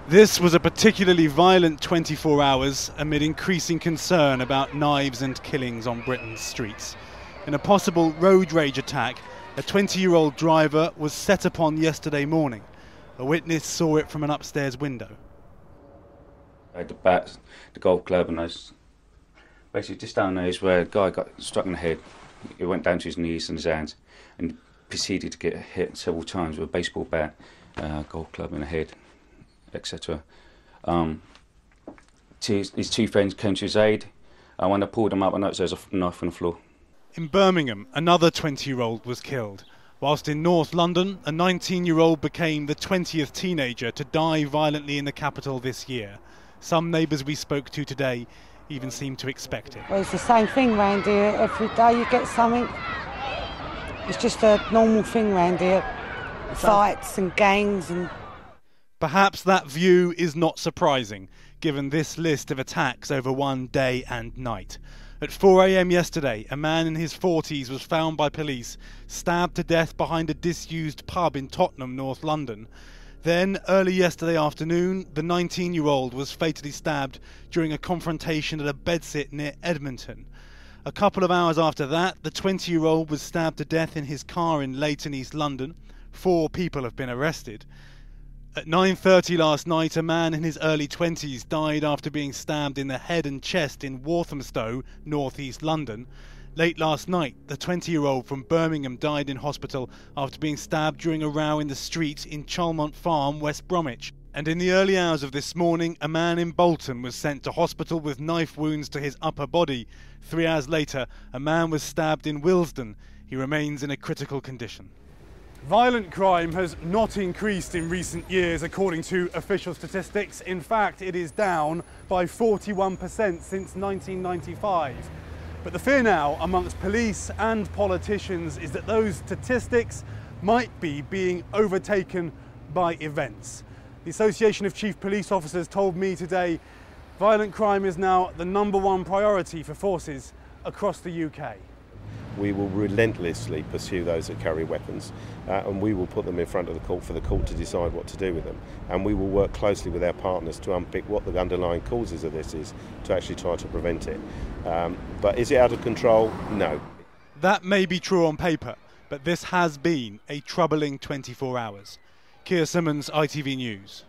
This was a particularly violent 24 hours amid increasing concern about knives and killings on Britain's streets. In a possible road rage attack, a 20-year-old driver was set upon yesterday morning. A witness saw it from an upstairs window. I had the bat, the golf club, and I was basically just down there is where a guy got struck in the head. He went down to his knees and his hands and proceeded to get hit several times with a baseball bat, golf club in the head, etc. His two friends came to his aid. When I pulled him up, I noticed there was a knife on the floor. In Birmingham, another 20-year-old was killed, whilst in North London, a 19-year-old became the 20th teenager to die violently in the capital this year. Some neighbours we spoke to today even seemed to expect it. Well, it's the same thing round here. Every day you get something. It's just a normal thing round here. Fights and gangs and... Perhaps that view is not surprising, given this list of attacks over one day and night. At 4 a.m. yesterday, a man in his 40s was found by police, stabbed to death behind a disused pub in Tottenham, North London. Then, early yesterday afternoon, the 19-year-old was fatally stabbed during a confrontation at a bedsit near Edmonton. A couple of hours after that, the 20-year-old was stabbed to death in his car in Leighton, East London. 4 people have been arrested. At 9:30 last night, a man in his early 20s died after being stabbed in the head and chest in Walthamstow, North East London. Late last night, the 20-year-old from Birmingham died in hospital after being stabbed during a row in the street in Chalmont Farm, West Bromwich. And in the early hours of this morning, a man in Bolton was sent to hospital with knife wounds to his upper body. 3 hours later, a man was stabbed in Willesden. He remains in a critical condition. Violent crime has not increased in recent years, according to official statistics. In fact, it is down by 41% since 1995. But the fear now amongst police and politicians is that those statistics might be being overtaken by events. The Association of Chief Police Officers told me today violent crime is now the #1 priority for forces across the UK. We will relentlessly pursue those that carry weapons and we will put them in front of the court for the court to decide what to do with them. And we will work closely with our partners to unpick what the underlying causes of this is to actually try to prevent it. But is it out of control? No. That may be true on paper, but this has been a troubling 24 hours. Keir, Simmons, ITV News.